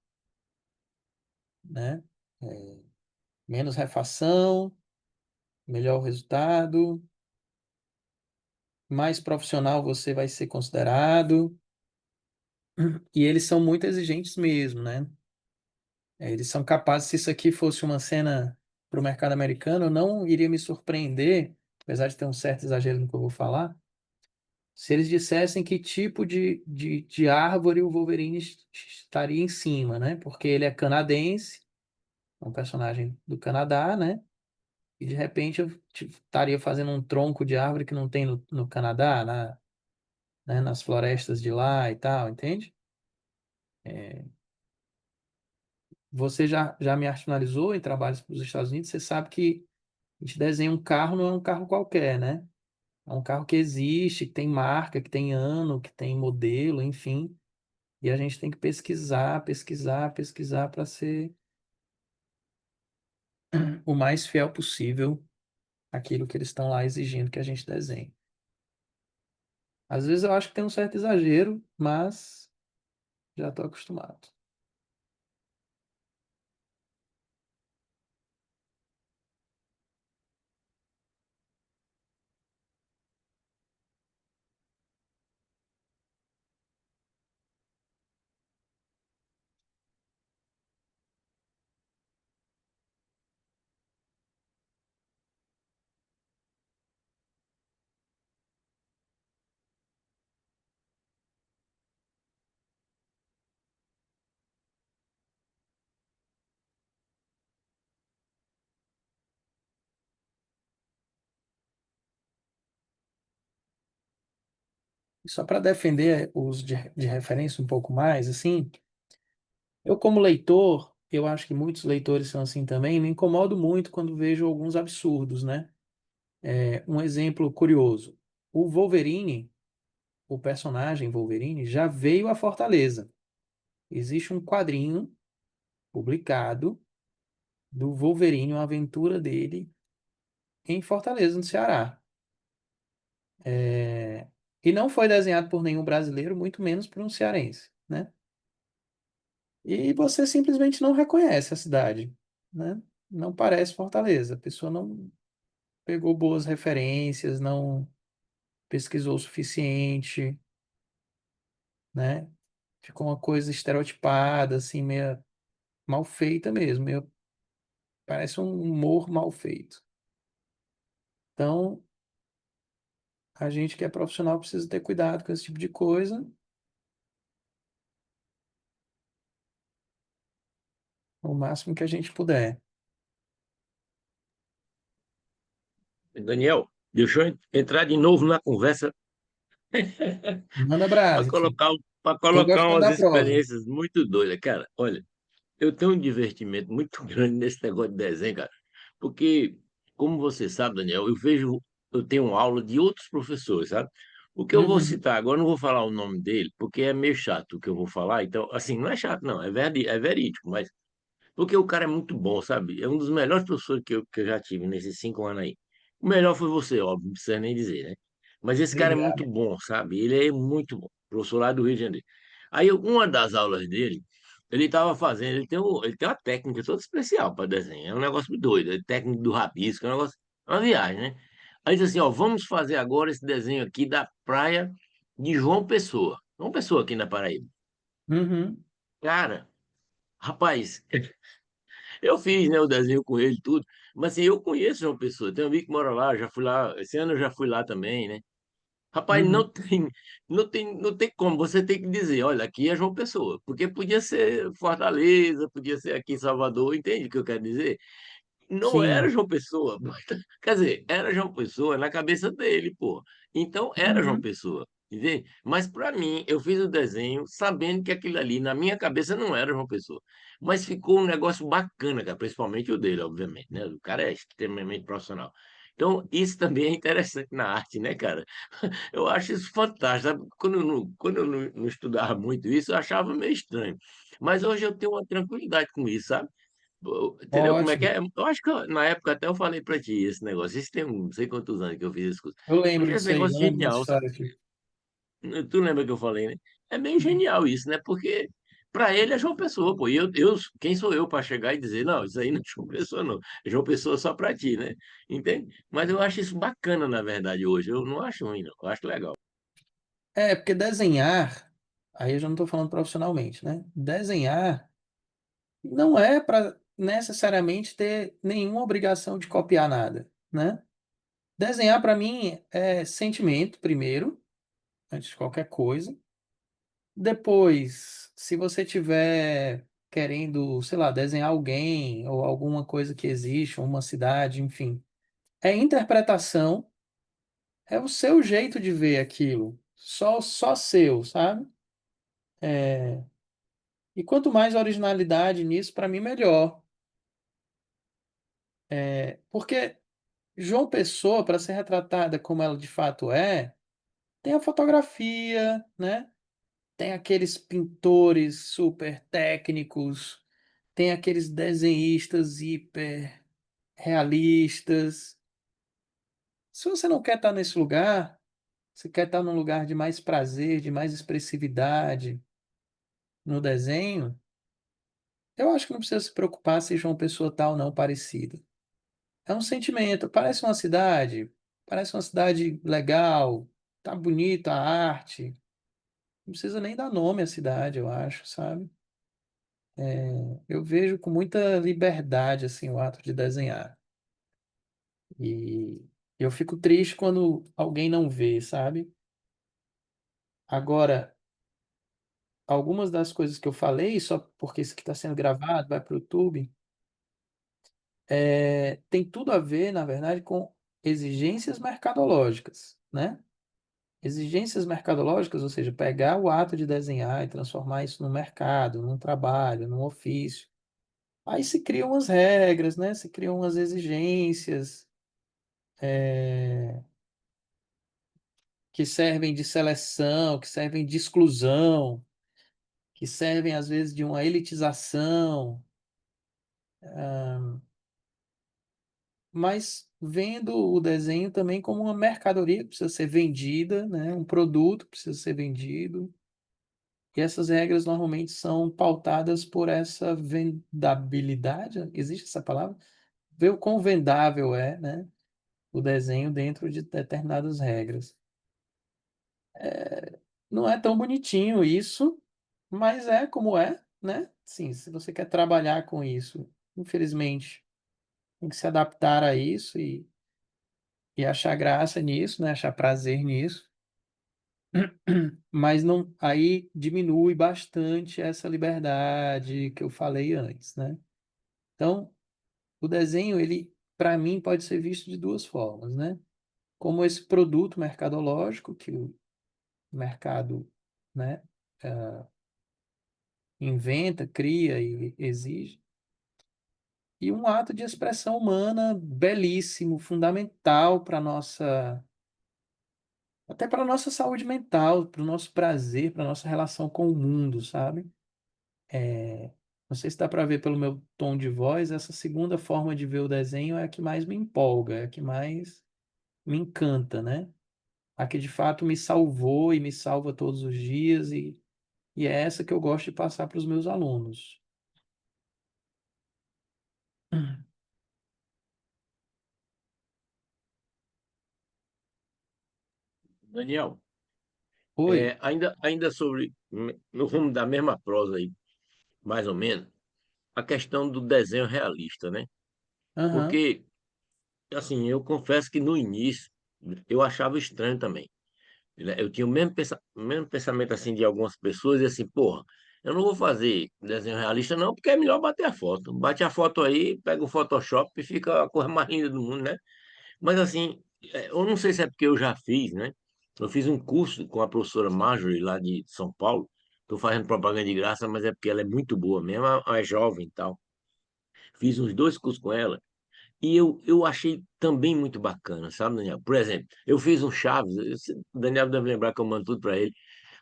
né? É, menos refação, melhor o resultado, mais profissional você vai ser considerado, e eles são muito exigentes mesmo, né? Eles são capazes, se isso aqui fosse uma cena para o mercado americano, eu não iria me surpreender, apesar de ter um certo exagero no que eu vou falar, Se eles dissessem que tipo de árvore o Wolverine estaria em cima, né? Porque ele é canadense, é um personagem do Canadá, né? E de repente eu estaria fazendo um tronco de árvore que não tem no Canadá, né? Nas florestas de lá e tal, entende? Você já me finalizou em trabalhos para os Estados Unidos, você sabe que a gente desenha um carro, não é um carro qualquer, né? É um carro que existe, que tem marca, que tem ano, que tem modelo, enfim. E a gente tem que pesquisar, pesquisar, pesquisar para ser o mais fiel possível àquilo que eles estão lá exigindo que a gente desenhe. Às vezes eu acho que tem um certo exagero, mas já estou acostumado. E só para defender os de referência um pouco mais, assim, eu como leitor, eu acho que muitos leitores são assim também, me incomodo muito quando vejo alguns absurdos, né? Um exemplo curioso. O Wolverine, o personagem Wolverine, já veio à Fortaleza. Existe um quadrinho publicado do Wolverine, uma aventura dele em Fortaleza, no Ceará. É, E não foi desenhado por nenhum brasileiro, muito menos por um cearense, né? E você simplesmente não reconhece a cidade, né? Não parece Fortaleza. A pessoa não pegou boas referências, não pesquisou o suficiente, né? Ficou uma coisa estereotipada, assim, meio mal feita mesmo. Parece um humor mal feito. Então, a gente que é profissional precisa ter cuidado com esse tipo de coisa, o máximo que a gente puder. Daniel, deixa eu entrar de novo na conversa Manda para brasa, enfim. colocar, para Tô colocar gostando umas da prosa. experiências muito doidas. Cara, olha, eu tenho um divertimento muito grande nesse negócio de desenho, cara. Porque, como você sabe, Daniel, eu tenho aula de outros professores, sabe? O que eu vou Uhum, citar agora, eu não vou falar o nome dele, porque é meio chato o que eu vou falar. Então, assim, não é chato, não, é verídico, mas porque o cara é muito bom, sabe? É um dos melhores professores que eu já tive nesses 5 anos aí. O melhor foi você, óbvio, não precisa nem dizer, né? Mas esse cara é muito obrigado. bom, sabe? Ele é muito bom, professor lá do Rio de Janeiro. Aí, uma das aulas dele, ele estava fazendo, ele tem uma técnica toda especial para desenho, é um negócio muito doido, é técnica do rabisco, é um negócio, é uma viagem, né? Aí diz assim, ó, vamos fazer agora esse desenho aqui da praia de João Pessoa. João Pessoa aqui na Paraíba. Uhum, Cara, rapaz, eu fiz, né, o desenho com ele e tudo, mas assim, eu conheço João Pessoa, tem um amigo que mora lá, já fui lá, esse ano eu já fui lá também, né? Rapaz, uhum. não tem como, você tem que dizer, olha, aqui é João Pessoa, porque podia ser Fortaleza, podia ser aqui em Salvador, entende o que eu quero dizer? Não era Sim. João Pessoa. Quer dizer, era João Pessoa na cabeça dele, pô. Então era João Uhum, Pessoa, entende? Mas para mim, eu fiz o desenho sabendo que aquilo ali na minha cabeça não era João Pessoa. Mas ficou um negócio bacana, cara, principalmente o dele, obviamente, né? O cara é extremamente profissional. Então, isso também é interessante na arte, né, cara? Eu acho isso fantástico, sabe? Quando eu não estudava muito isso, eu achava meio estranho. Mas hoje eu tenho uma tranquilidade com isso, sabe? Entendeu como é que ótimo. é? Eu acho que na época até eu falei pra ti esse negócio. Isso tem não sei quantos anos que eu fiz esse curso. Eu Eu lembro achei esse disso aí, negócio eu lembro dessa genial, sabe? história aqui. Tu lembra que eu falei, né? É meio genial isso, né? Porque pra ele é João Pessoa, pô. E quem sou eu pra chegar e dizer, não, isso aí não é João Pessoa, não. É João Pessoa só pra ti, né? Entende? Mas eu acho isso bacana, na verdade, hoje. Eu não acho ruim, não. Eu acho legal. Porque desenhar, aí eu já não estou falando profissionalmente, né? Desenhar não é para necessariamente ter nenhuma obrigação de copiar nada, né? Desenhar para mim é sentimento, primeiro, antes de qualquer coisa. Depois, se você tiver querendo, sei lá, desenhar alguém ou alguma coisa que existe, uma cidade, enfim, é interpretação, é o seu jeito de ver aquilo, só seu, sabe? É, e quanto mais originalidade nisso, para mim, melhor. Porque João Pessoa, para ser retratada como ela de fato é, tem a fotografia, né? Tem aqueles pintores super técnicos, tem aqueles desenhistas hiper realistas. Se você não quer estar nesse lugar, você quer estar num lugar de mais prazer, de mais expressividade no desenho, eu acho que não precisa se preocupar se João Pessoa tá ou não parecida. É um sentimento, parece uma cidade legal, tá bonita a arte. Não precisa nem dar nome à cidade, eu acho, sabe? Eu vejo com muita liberdade assim o ato de desenhar. E eu fico triste quando alguém não vê, sabe? Agora, algumas das coisas que eu falei, só porque isso aqui está sendo gravado, vai para o YouTube, tem tudo a ver, na verdade, com exigências mercadológicas, né? Exigências mercadológicas, ou seja, pegar o ato de desenhar e transformar isso no mercado, num trabalho, num ofício. Aí se criam umas regras, né? Se criam umas exigências, que servem de seleção, que servem de exclusão, que servem às vezes de uma elitização, mas vendo o desenho também como uma mercadoria que precisa ser vendida, né? Um produto que precisa ser vendido. E essas regras normalmente são pautadas por essa vendabilidade, existe essa palavra? Ver o quão vendável é, né? O desenho dentro de determinadas regras. Não é tão bonitinho isso, mas é como é, né? Sim, se você quer trabalhar com isso, infelizmente, tem que se adaptar a isso e achar graça nisso, né? Achar prazer nisso. Mas não, aí diminui bastante essa liberdade que eu falei antes, né? Então, o desenho, ele, para mim, pode ser visto de duas formas, né? Como esse produto mercadológico que o mercado, né, inventa, cria e exige, e um ato de expressão humana belíssimo, fundamental para nossa, até para nossa saúde mental, para o nosso prazer, para nossa relação com o mundo, sabe? Não sei se dá para ver pelo meu tom de voz, essa segunda forma de ver o desenho é a que mais me empolga, é a que mais me encanta, né? A que de fato me salvou e me salva todos os dias, e é essa que eu gosto de passar para os meus alunos. Daniel, Oi. ainda sobre, no rumo da mesma prosa aí, mais ou menos, a questão do desenho realista, né? Aham. Porque, assim, eu confesso que no início eu achava estranho também, né? Eu tinha o mesmo pensamento, assim, de algumas pessoas, e assim, porra, eu não vou fazer desenho realista não, porque é melhor bater a foto. Bate a foto aí, pega o Photoshop e fica a coisa mais linda do mundo, né? Mas assim, eu não sei se é porque eu já fiz, né? Eu fiz um curso com a professora Marjorie lá de São Paulo. Estou fazendo propaganda de graça, mas é porque ela é muito boa mesmo, ela é jovem e tal. Fiz uns dois cursos com ela e eu achei também muito bacana, sabe, Daniel? Por exemplo, eu fiz um Chaves, o Daniel deve lembrar que eu mando tudo para ele.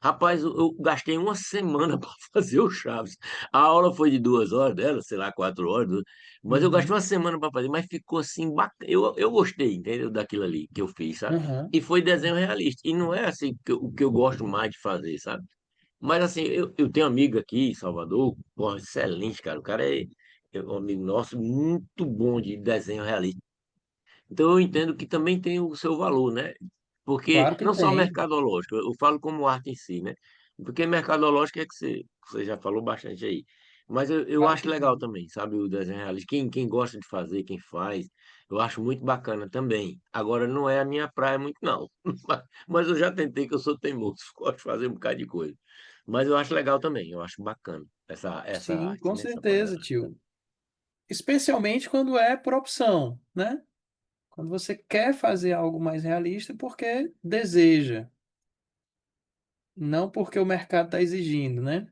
Rapaz, eu gastei uma semana para fazer o Chaves. A aula foi de 2 horas dela, sei lá, 4 horas, mas eu gastei Uhum. uma semana para fazer, mas ficou assim bacana. Eu gostei, entendeu? Daquilo ali que eu fiz, sabe? Aham. E foi desenho realista. E não é assim o que eu gosto mais de fazer, sabe? Mas assim, eu tenho um amigo aqui em Salvador, porra, excelente, cara. O cara é um amigo nosso muito bom de desenho realista. Então eu entendo que também tem o seu valor, né? Porque Claro que não só tem. mercadológico, eu falo como arte em si, né? Porque mercadológico é que você já falou bastante aí. Mas eu Claro acho que legal tem. também, sabe, o desenho realista. Quem gosta de fazer, quem faz, eu acho muito bacana também. Agora, não é a minha praia muito, não. Mas eu já tentei, que eu sou teimoso, gosto de fazer um bocado de coisa. Mas eu acho legal também, eu acho bacana essa Sim, arte, com né? Essa parte da certeza, arte tio. também. Especialmente quando é por opção, né? Quando você quer fazer algo mais realista porque deseja, não porque o mercado está exigindo, né?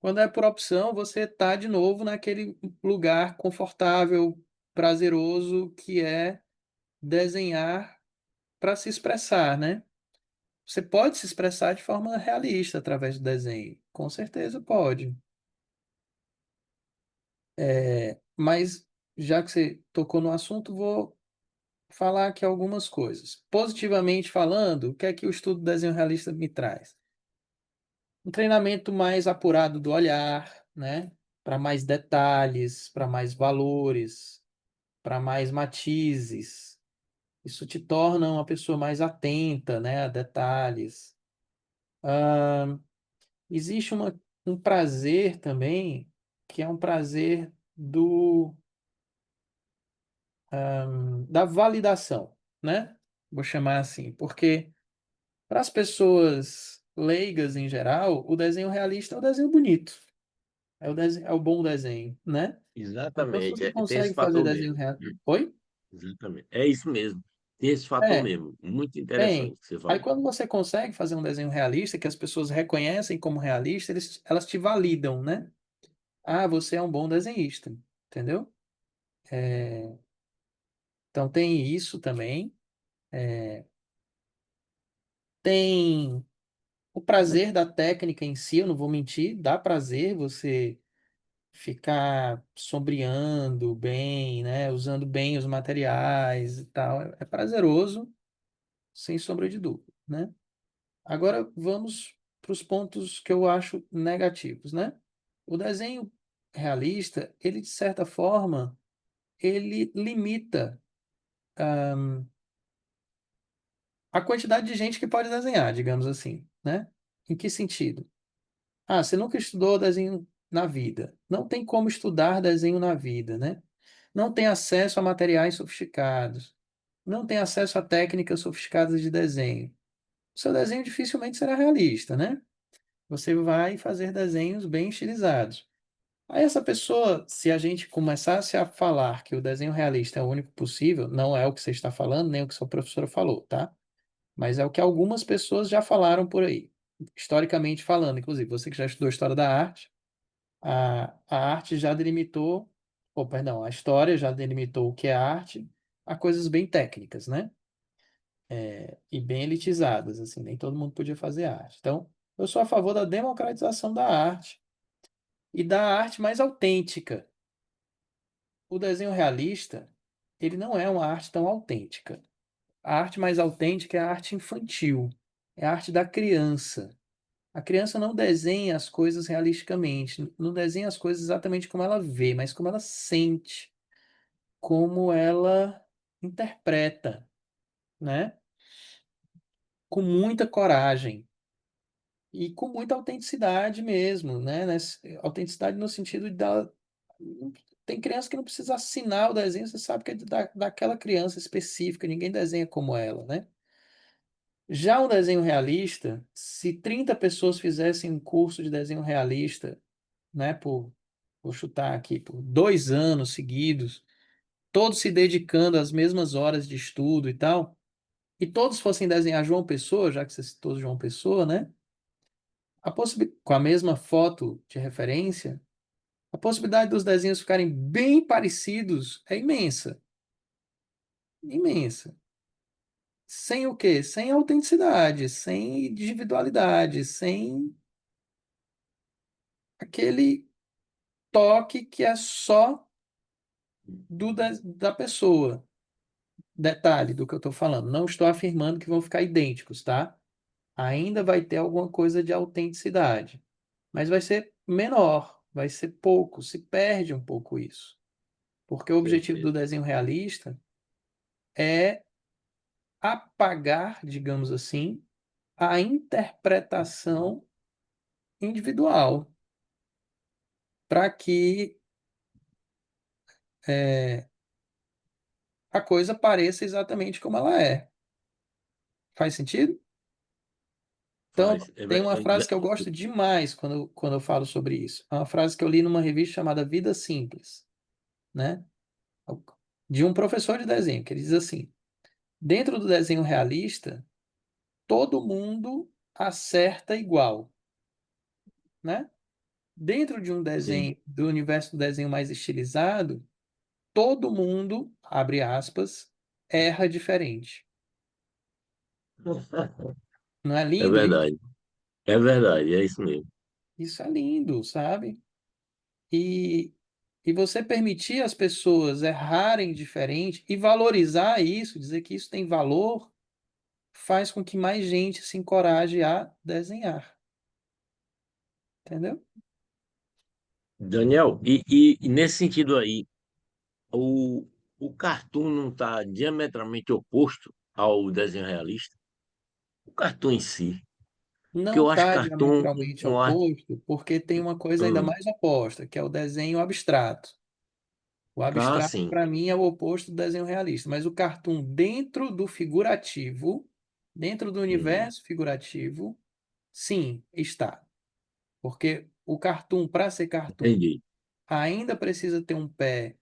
Quando é por opção, você está de novo naquele lugar confortável, prazeroso, que é desenhar para se expressar, né? Você pode se expressar de forma realista através do desenho, com certeza pode. Mas já que você tocou no assunto, vou falar aqui algumas coisas. Positivamente falando, o que é que o estudo do desenho realista me traz? Um treinamento mais apurado do olhar, né? Para mais detalhes, para mais valores, para mais matizes. Isso te torna uma pessoa mais atenta, né, a detalhes. Existe um prazer também, que é um prazer da validação, né? Vou chamar assim, porque para as pessoas leigas em geral, o desenho realista é o desenho bonito, é o bom desenho, né? Então, se Exatamente, você tem esse consegue fazer fator desenho mesmo. real. Oi? Exatamente. É isso mesmo. Tem esse fator É, mesmo. Muito tem. interessante que você Aí, falou. quando você consegue fazer um desenho realista, que as pessoas reconhecem como realista, elas te validam, né? Ah, você é um bom desenhista, entendeu? Então, tem isso também. Tem o prazer da técnica em si, eu não vou mentir, dá prazer você ficar sombreando bem, né? Usando bem os materiais e tal. É prazeroso, sem sombra de dúvida, né? Agora vamos para os pontos que eu acho negativos, né? O desenho realista, ele de certa forma, ele limita a quantidade de gente que pode desenhar, digamos assim, né? Em que sentido? Ah, você nunca estudou desenho na vida. Não tem como estudar desenho na vida, né? Não tem acesso a materiais sofisticados. Não tem acesso a técnicas sofisticadas de desenho. O seu desenho dificilmente será realista, né? Você vai fazer desenhos bem estilizados. Aí essa pessoa, se a gente começasse a falar que o desenho realista é o único possível, não é o que você está falando, nem o que sua professora falou, tá? Mas é o que algumas pessoas já falaram por aí, historicamente falando, inclusive, você que já estudou história da arte, a arte já delimitou, ou perdão, a história já delimitou o que é arte a coisas bem técnicas, né? E bem elitizadas, assim, nem todo mundo podia fazer arte. Então, eu sou a favor da democratização da arte e da arte mais autêntica. O desenho realista, ele não é uma arte tão autêntica. A arte mais autêntica é a arte infantil, é a arte da criança. A criança não desenha as coisas realisticamente, não desenha as coisas exatamente como ela vê, mas como ela sente, como ela interpreta, né? Com muita coragem e com muita autenticidade mesmo, né? Autenticidade no sentido da. Tem criança que não precisa assinar o desenho, você sabe que é daquela criança específica, ninguém desenha como ela, né? Já um desenho realista, se 30 pessoas fizessem um curso de desenho realista, né, vou chutar aqui, por 2 anos seguidos, todos se dedicando às mesmas horas de estudo e tal, e todos fossem desenhar João Pessoa, já que você citou João Pessoa, né, com a mesma foto de referência, a possibilidade dos desenhos ficarem bem parecidos é imensa, imensa. Sem o quê? Sem autenticidade, sem individualidade, sem aquele toque que é só da pessoa. Detalhe do que eu estou falando, não estou afirmando que vão ficar idênticos, tá? Ainda vai ter alguma coisa de autenticidade, mas vai ser menor, vai ser pouco, se perde um pouco isso. Porque o objetivo do Perfeito. desenho realista é apagar, digamos assim, a interpretação individual. para que é, a coisa pareça exatamente como ela é. Faz sentido? Então, Faz. tem uma frase que eu gosto demais quando eu falo sobre isso. É uma frase que eu li numa revista chamada Vida Simples, né? De um professor de desenho, que ele diz assim: dentro do desenho realista, todo mundo acerta igual, né? Dentro de um Sim. desenho, do universo do desenho mais estilizado, todo mundo, abre aspas, erra diferente. Não é É lindo isso? verdade. É verdade, é isso mesmo. Isso é lindo, sabe? E, e você permitir as pessoas errarem diferente e valorizar isso, dizer que isso tem valor, faz com que mais gente se encoraje a desenhar. Entendeu? Daniel, e nesse sentido aí, o, o cartoon não está diametralmente oposto ao desenho realista? O cartoon em si. Porque Não eu acho está cartoon diametralmente uma arte. oposto, porque tem uma coisa ainda mais oposta, que é o desenho abstrato. O Ah, abstrato, sim, para mim, é o oposto do desenho realista, mas o cartoon dentro do figurativo, dentro do uhum, universo figurativo, sim, está. Porque o cartoon, para ser cartoon, entendi. ainda precisa ter um pé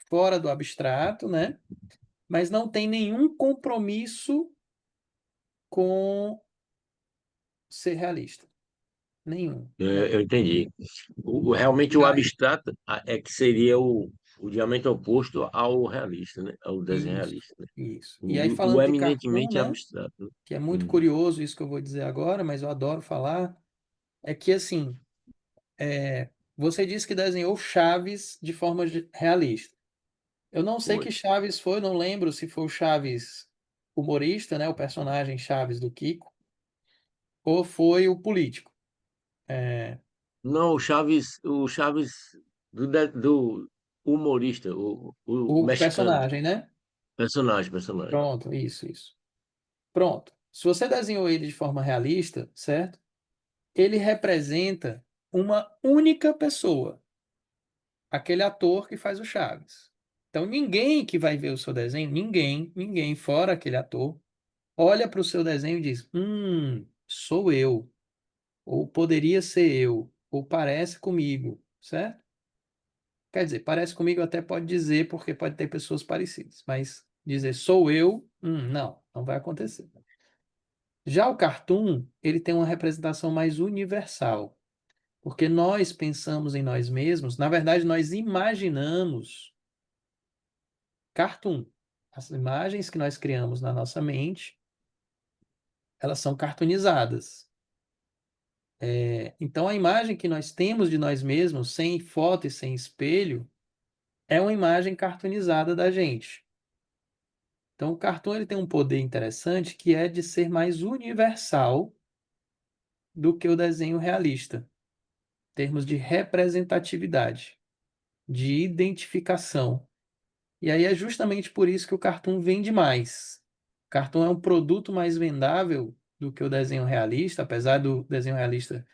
fora do abstrato, né? Mas não tem nenhum compromisso com ser realista. Nenhum. Nenhum. Eu entendi. Realmente E o aí, abstrato é que seria o diamante oposto ao realista, né? Ao desenho isso, realista, né? isso. E aí, O falando de cartoon, eminentemente né? abstrato, né? Que é muito Uhum, curioso isso que eu vou dizer agora, mas eu adoro falar, é que, assim, você disse que desenhou Chaves de forma realista. Eu não sei foi. que Chaves foi, não lembro se foi o Chaves humorista, né? O personagem Chaves do Kiko, ou foi o político. É, Não, o Chaves do humorista, o o mexicano, personagem, né? personagem. Pronto, isso. Pronto. Se você desenhou ele de forma realista, certo? Ele representa uma única pessoa, aquele ator que faz o Chaves. Então, ninguém que vai ver o seu desenho, ninguém fora aquele ator, olha para o seu desenho e diz: sou eu, ou poderia ser eu, ou parece comigo, certo? Quer dizer, parece comigo até pode dizer, porque pode ter pessoas parecidas, mas dizer sou eu, não vai acontecer. Já o cartoon, ele tem uma representação mais universal, porque nós pensamos em nós mesmos, na verdade, nós imaginamos cartoon. As imagens que nós criamos na nossa mente, elas são cartoonizadas. Então, a imagem que nós temos de nós mesmos, sem foto e sem espelho, é uma imagem cartoonizada da gente. Então, o cartoon ele tem um poder interessante que é de ser mais universal do que o desenho realista, em termos de representatividade, de identificação. E aí é justamente por isso que o cartoon vende mais. O cartoon é um produto mais vendável do que o desenho realista, apesar do desenho realista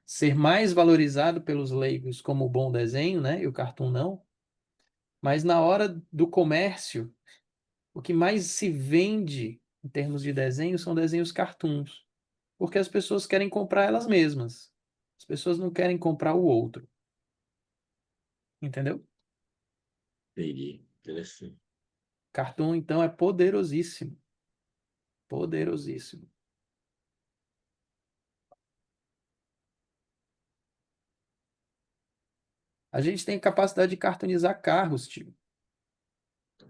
ser mais valorizado pelos leigos como bom desenho, né? E o cartoon não. Mas na hora do comércio, o que mais se vende em termos de desenho são desenhos cartoons, porque as pessoas querem comprar elas mesmas. As pessoas não querem comprar o outro, entendeu? Entendi. Interessante. Cartoon, então, é poderosíssimo, poderosíssimo. A gente tem capacidade de cartoonizar carros, tio.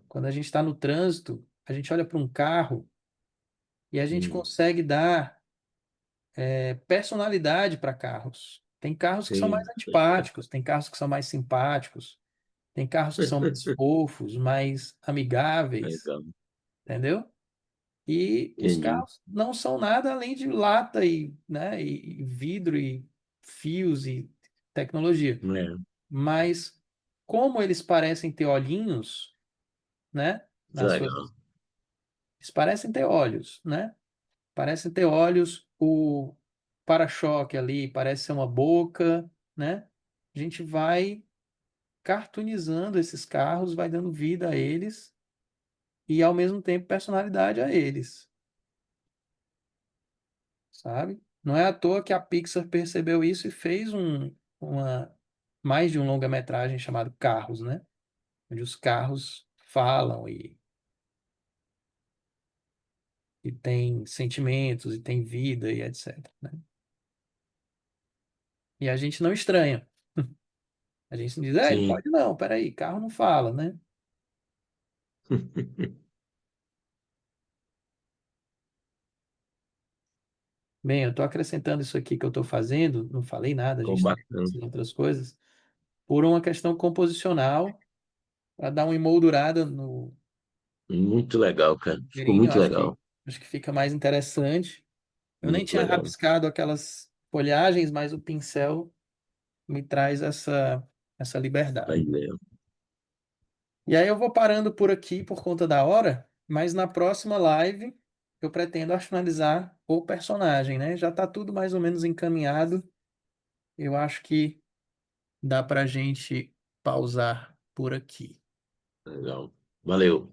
Quando a gente está no trânsito, a gente olha para um carro e a gente Hum, consegue dar personalidade para carros. Tem carros que são mais sim. antipáticos, tem carros que são mais simpáticos, tem carros que são mais fofos, mais amigáveis, Legal. entendeu? E os Entendi. carros não são nada além de lata e, né, e vidro e fios e tecnologia. É, Mas como eles parecem ter olhinhos, né, nas suas, legal. eles parecem ter olhos, né? Parecem ter olhos, o para-choque ali parece ser uma boca, né? a gente vai cartoonizando esses carros, vai dando vida a eles e ao mesmo tempo personalidade a eles, sabe? Não é à toa que a Pixar percebeu isso e fez mais de um longa-metragem chamado Carros, né? Onde os carros falam e têm sentimentos e têm vida e etc, né? E a gente não estranha. A gente não diz, ele Sim. pode não, peraí, carro não fala, né? Bem, eu estou acrescentando isso aqui que eu estou fazendo, não falei nada, a Ficou gente está bacana. fazendo outras coisas, por uma questão composicional, para dar uma emoldurada no Muito legal, cara. Ficou cheirinho, eu muito acho legal. acho que fica mais interessante. Eu nem Muito tinha legal. rabiscado aquelas folhagens, mas o pincel me traz essa A liberdade. ideia. E aí eu vou parando por aqui por conta da hora, mas na próxima live eu pretendo finalizar o personagem, né? Já está tudo mais ou menos encaminhado. Eu acho que dá para a gente pausar por aqui. Legal. Valeu.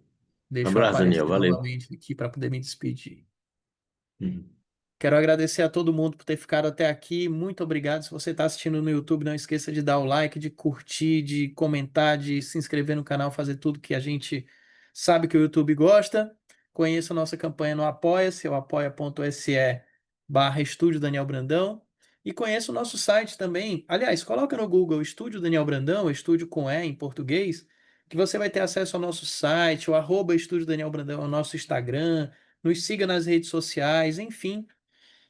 Deixa eu Abraço, Daniel. aparecer Valeu. novamente aqui para poder me despedir. Uhum. Quero agradecer a todo mundo por ter ficado até aqui. Muito obrigado. Se você está assistindo no YouTube, não esqueça de dar o like, de curtir, de comentar, de se inscrever no canal, fazer tudo que a gente sabe que o YouTube gosta. Conheça a nossa campanha no Apoia-se, é o apoia.se Estúdio Daniel Brandão. E conheça o nosso site também. Aliás, coloca no Google Estúdio Daniel Brandão, estúdio com E em português, que você vai ter acesso ao nosso site, o Estúdio Daniel Brandão, é o nosso Instagram. Nos siga nas redes sociais, enfim.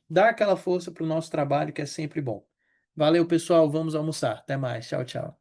Dá aquela força para o nosso trabalho que é sempre bom. Valeu, pessoal. Vamos almoçar. Até mais. Tchau, tchau.